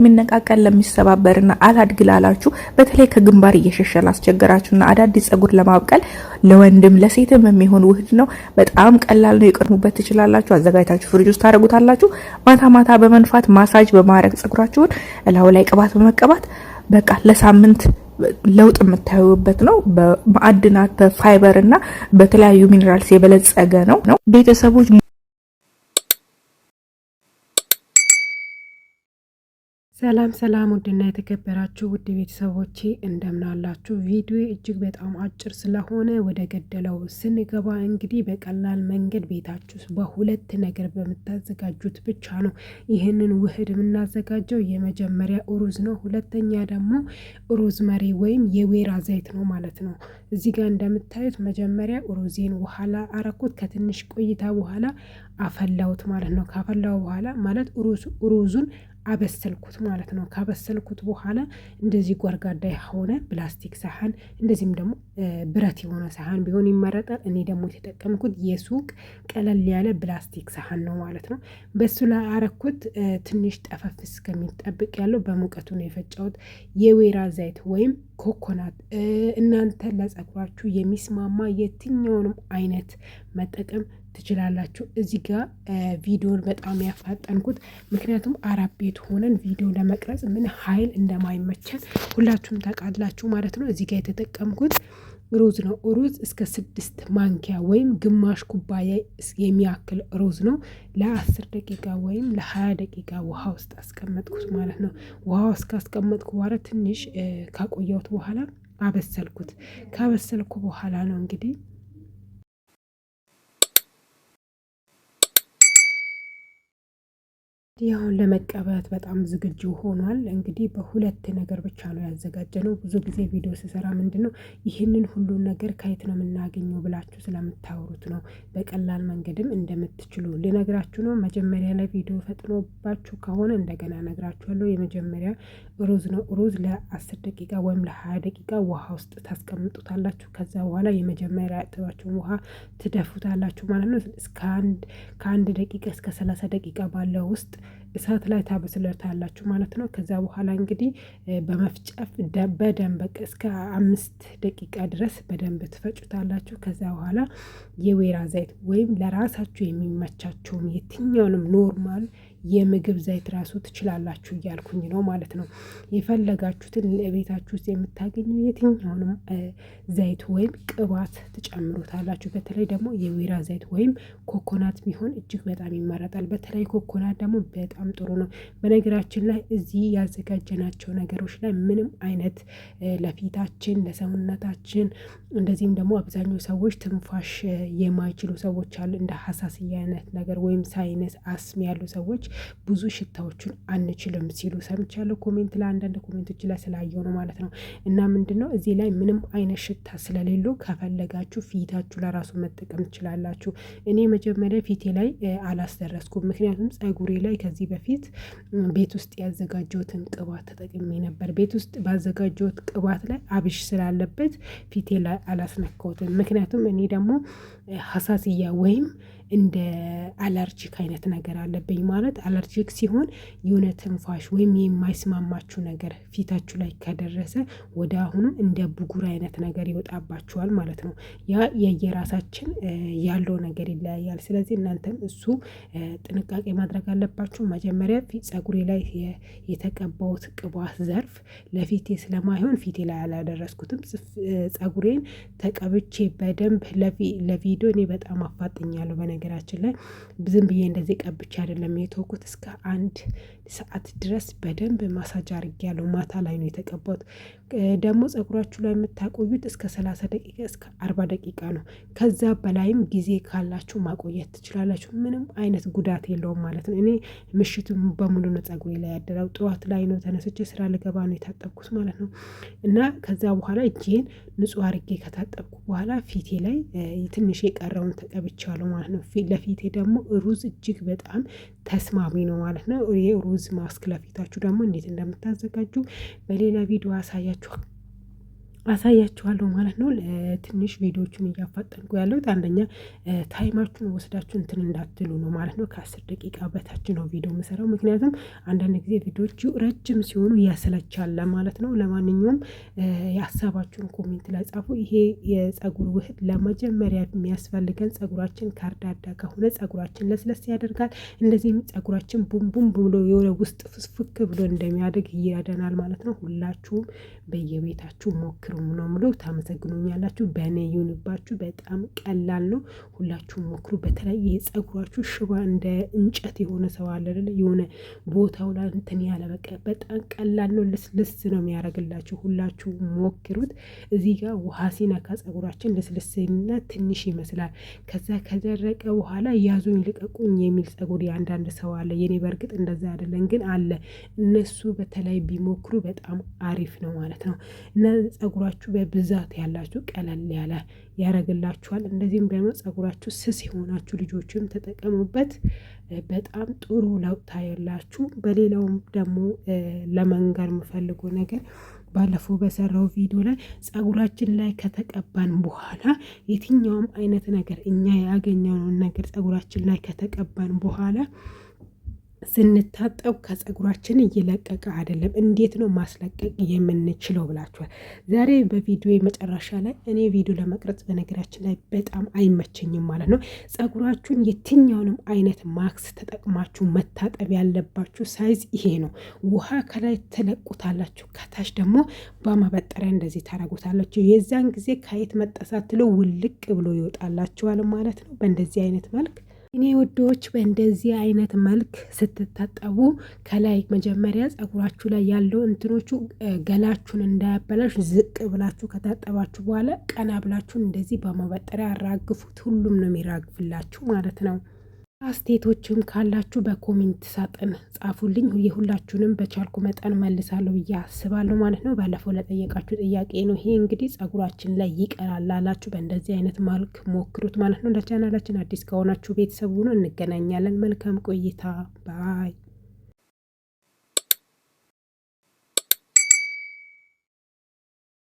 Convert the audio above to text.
የሚነቃቀል ለሚሰባበርና አላድግ ላላችሁ በተለይ ከግንባር እየሸሸ ላስቸገራችሁና አዳዲስ ጸጉር ለማብቀል ለወንድም ለሴትም የሚሆን ውህድ ነው። በጣም ቀላል ነው። ይቀድሙበት ትችላላችሁ። አዘጋጅታችሁ ፍሪጅ ውስጥ ታደርጉታላችሁ። ማታ ማታ በመንፋት ማሳጅ በማድረግ ጸጉራችሁን እላው ላይ ቅባት በመቀባት በቃ ለሳምንት ለውጥ የምታዩበት ነው። በማዕድናት በፋይበር እና በተለያዩ ሚነራልስ የበለጸገ ነው። ቤተሰቦች ሰላም ሰላም፣ ውድና የተከበራችሁ ውድ ቤተሰቦቼ እንደምን አላችሁ? ቪዲዮ እጅግ በጣም አጭር ስለሆነ ወደ ገደለው ስንገባ እንግዲህ በቀላል መንገድ ቤታችሁ በሁለት ነገር በምታዘጋጁት ብቻ ነው ይህንን ውህድ የምናዘጋጀው። የመጀመሪያ ሩዝ ነው፣ ሁለተኛ ደግሞ ሮዝመሪ ወይም የወይራ ዘይት ነው ማለት ነው። እዚህ ጋር እንደምታዩት መጀመሪያ ሩዜን ውሃ ላይ አረኩት። ከትንሽ ቆይታ በኋላ አፈላሁት ማለት ነው። ካፈላው በኋላ ማለት ሩዙን አበሰልኩት ማለት ነው። ካበሰልኩት በኋላ እንደዚህ ጎርጋዳ የሆነ ፕላስቲክ ሳህን እንደዚህም ደግሞ ብረት የሆነ ሳህን ቢሆን ይመረጣል። እኔ ደግሞ የተጠቀምኩት የሱቅ ቀለል ያለ ፕላስቲክ ሳህን ነው ማለት ነው። በሱ ላይ አረኩት። ትንሽ ጠፈፍ እስከሚጠብቅ ያለው በሙቀቱ ነው የፈጨሁት። የወይራ ዘይት ወይም ኮኮናት እናንተ ለጸጉራችሁ የሚስማማ የትኛውንም አይነት መጠቀም ትችላላችሁ። እዚህ ጋር ቪዲዮን በጣም ያፋጠንኩት ምክንያቱም አረብ ቤት ሆነን ቪዲዮ ለመቅረጽ ምን ኃይል እንደማይመቸን ሁላችሁም ታውቃላችሁ ማለት ነው። እዚህ ጋር የተጠቀምኩት ሩዝ ነው። ሩዝ እስከ 6 ማንኪያ ወይም ግማሽ ኩባያ የሚያክል ሩዝ ነው። ለ10 ደቂቃ ወይም ለ20 ደቂቃ ውሃ ውስጥ አስቀመጥኩት ማለት ነው። ውሃ ውስጥ ካስቀመጥኩ በኋላ ትንሽ ካቆየሁት በኋላ አበሰልኩት። ካበሰልኩ በኋላ ነው እንግዲህ ያውን ለመቀባት በጣም ዝግጁ ሆኗል። እንግዲህ በሁለት ነገር ብቻ ነው ያዘጋጀነው። ብዙ ጊዜ ቪዲዮ ስሰራ ምንድነው ይህንን ሁሉ ነገር ከየት ነው የምናገኘው ብላችሁ ስለምታወሩት ነው። በቀላል መንገድም እንደምትችሉ ልነግራችሁ ነው። መጀመሪያ ላይ ቪዲዮ ፈጥኖባችሁ ከሆነ እንደገና ነግራችኋለሁ። የመጀመሪያ ሩዝ ነው። ሩዝ ለ10 ደቂቃ ወይም ለ20 ደቂቃ ውሃ ውስጥ ታስቀምጡታላችሁ። ከዛ በኋላ የመጀመሪያ ያጠባችሁን ውሃ ትደፉታላችሁ ማለት ነው። ከአንድ ደቂቃ እስከ 30 ደቂቃ ባለው ውስጥ እሳት ላይ ታበስሉታላችሁ ማለት ነው። ከዛ በኋላ እንግዲህ በመፍጨፍ በደንብ እስከ 5 ደቂቃ ድረስ በደንብ ትፈጩታላችሁ። ከዛ በኋላ የወይራ ዘይት ወይም ለራሳችሁ የሚመቻቸውን የትኛውንም ኖርማል የምግብ ዘይት ራሱ ትችላላችሁ እያልኩኝ ነው ማለት ነው። የፈለጋችሁትን ለቤታችሁ ውስጥ የምታገኙ የትኛውንም ዘይት ወይም ቅባት ትጨምሩታላችሁ። በተለይ ደግሞ የወይራ ዘይት ወይም ኮኮናት ቢሆን እጅግ በጣም ይመረጣል። በተለይ ኮኮናት ደግሞ በጣም ጥሩ ነው። በነገራችን ላይ እዚህ ያዘጋጀናቸው ነገሮች ላይ ምንም አይነት ለፊታችን ለሰውነታችን እንደዚህም ደግሞ አብዛኛው ሰዎች ትንፋሽ የማይችሉ ሰዎች አሉ፣ እንደ ሀሳስያ አይነት ነገር ወይም ሳይነስ አስም ያሉ ሰዎች ብዙ ሽታዎችን አንችልም ሲሉ ሰምቻለሁ። ኮሜንት ላይ አንዳንድ ኮሜንቶች ላይ ስላየው ነው ማለት ነው። እና ምንድነው እዚህ ላይ ምንም አይነት ሽታ ስለሌለው ከፈለጋችሁ ፊታችሁ ለራሱ መጠቀም ትችላላችሁ። እኔ መጀመሪያ ፊቴ ላይ አላስደረስኩም፣ ምክንያቱም ጸጉሬ ላይ ከዚህ በፊት ቤት ውስጥ ያዘጋጀሁትን ቅባት ተጠቅሜ ነበር። ቤት ውስጥ ባዘጋጀሁት ቅባት ላይ አብሽ ስላለበት ፊቴ ላይ አላስነካሁትም። ምክንያቱም እኔ ደግሞ ሀሳስያ ወይም እንደ አለርጂክ አይነት ነገር አለብኝ። ማለት አለርጂክ ሲሆን የሆነ ትንፋሽ ወይም የማይስማማችሁ ነገር ፊታችሁ ላይ ከደረሰ ወደ አሁኑ እንደ ብጉር አይነት ነገር ይወጣባችኋል ማለት ነው። ያ የየራሳችን ያለው ነገር ይለያያል። ስለዚህ እናንተም እሱ ጥንቃቄ ማድረግ አለባችሁ። መጀመሪያ ጸጉሬ ላይ የተቀባሁት ቅባት ዘርፍ ለፊቴ ስለማይሆን ፊቴ ላይ አላደረስኩትም። ጸጉሬን ተቀብቼ በደንብ ለቪዲዮ እኔ በጣም አፋጥኛለሁ። በነገራችን ላይ ዝም ብዬ እንደዚህ ቀብቼ አይደለም የተወኩት። እስከ 1 ሰዓት ድረስ በደንብ ማሳጅ አድርጌያለሁ። ማታ ላይ ነው የተቀባሁት። ደግሞ ጸጉራችሁ ላይ የምታቆዩት እስከ 30 ደቂቃ እስከ 40 ደቂቃ ነው። ከዛ በላይም ጊዜ ካላችሁ ማቆየት ትችላላችሁ። ምንም አይነት ጉዳት የለውም ማለት ነው። እኔ ምሽቱን በሙሉ ነው ጸጉሬ ላይ ያደረው። ጠዋት ላይ ነው ተነስቼ ስራ ልገባ ነው የታጠብኩት ማለት ነው። እና ከዛ በኋላ እጄን ንጹህ አድርጌ ከታጠብኩ በኋላ ፊቴ ላይ ትንሽ የቀረውን ተቀብቻለሁ ማለት ነው። ለፊቴ ደግሞ ሩዝ እጅግ በጣም ተስማሚ ነው ማለት ነው። የሩዝ ማስክ ለፊታችሁ ደግሞ እንዴት እንደምታዘጋጁ በሌላ ቪዲዮ አሳያችሁ አሳያችኋለሁ ማለት ነው። ትንሽ ቪዲዮቹን እያፋጠንኩ ያለሁት አንደኛ ታይማችሁን ወስዳችሁ እንትን እንዳትሉ ነው ማለት ነው። ከ10 ደቂቃ በታች ነው ቪዲዮ የምሰራው፣ ምክንያቱም አንዳንድ ጊዜ ቪዲዮቹ ረጅም ሲሆኑ ያሰለቻል ማለት ነው። ለማንኛውም የሀሳባችሁን ኮሜንት ላይ ጻፉ። ይሄ የጸጉር ውህድ ለመጀመሪያ የሚያስፈልገን ጸጉራችን ካርዳዳ ከሆነ ጸጉራችን ለስለስ ያደርጋል። እንደዚህም ጸጉራችን ቡምቡም ብሎ የሆነ ውስጥ ፍስፍክ ብሎ እንደሚያደግ ይረዳናል ማለት ነው። ሁላችሁም በየቤታችሁ ሞክሩ ነው ምሎ። ታመሰግኑኛላችሁ። በእኔ ይሁንባችሁ። በጣም ቀላል ነው። ሁላችሁም ሞክሩ። በተለይ የጸጉራችሁ ሽባ እንደ እንጨት የሆነ ሰው አለ አይደል? የሆነ ቦታው ላይ እንትን ያለ በቃ በጣም ቀላል ነው። ልስልስ ነው የሚያደርግላችሁ። ሁላችሁም ሞክሩት። እዚህ ጋር ውሃ ሲነካ ጸጉራችን ልስልስና ትንሽ ይመስላል። ከዛ ከደረቀ በኋላ ያዙኝ ልቀቁኝ የሚል ጸጉር የአንዳንድ ሰው አለ። የኔ በእርግጥ እንደዛ አይደለም፣ ግን አለ። እነሱ በተለይ ቢሞክሩ በጣም አሪፍ ነው ማለት ነው። እና ጸጉራችሁ በብዛት ያላችሁ ቀለል ያለ ያረግላችኋል። እንደዚህም ደግሞ ጸጉራችሁ ስስ የሆናችሁ ልጆችም ተጠቀሙበት። በጣም ጥሩ ለውጥ ታያላችሁ። በሌላውም ደግሞ ለመንገር የምፈልገው ነገር ባለፈው በሰራው ቪዲዮ ላይ ጸጉራችን ላይ ከተቀባን በኋላ የትኛውም አይነት ነገር እኛ ያገኘነውን ነገር ጸጉራችን ላይ ከተቀባን በኋላ ስንታጠብ ከጸጉራችን እየለቀቀ አይደለም። እንዴት ነው ማስለቀቅ የምንችለው ብላችኋል። ዛሬ በቪዲዮ መጨረሻ ላይ እኔ ቪዲዮ ለመቅረጽ በነገራችን ላይ በጣም አይመቸኝም ማለት ነው። ጸጉራችሁን የትኛውንም አይነት ማክስ ተጠቅማችሁ መታጠብ ያለባችሁ ሳይዝ ይሄ ነው። ውሃ ከላይ ትለቁታላችሁ፣ ከታች ደግሞ በማበጠሪያ እንደዚህ ታረጉታላችሁ። የዛን ጊዜ ከየት መጠሳትሎ ውልቅ ብሎ ይወጣላችኋል ማለት ነው። በእንደዚህ አይነት መልክ እኔ ውዶች በእንደዚህ አይነት መልክ ስትታጠቡ ከላይ መጀመሪያ ጸጉራችሁ ላይ ያለው እንትኖቹ ገላችሁን እንዳያበላሽ ዝቅ ብላችሁ ከታጠባችሁ በኋላ ቀና ብላችሁን እንደዚህ በማበጠሪያ አራግፉት። ሁሉም ነው የሚራግፍላችሁ ማለት ነው። አስቴቶችም ካላችሁ በኮሜንት ሳጥን ጻፉልኝ። የሁላችሁንም በቻልኩ መጠን መልሳለሁ ብዬ አስባለሁ ማለት ነው። ባለፈው ለጠየቃችሁ ጥያቄ ነው ይሄ። እንግዲህ ጸጉራችን ላይ ይቀራል ላላችሁ በእንደዚህ አይነት መልክ ሞክሩት ማለት ነው። ለቻናላችን አዲስ ከሆናችሁ ቤተሰቡ ነው። እንገናኛለን። መልካም ቆይታ ባይ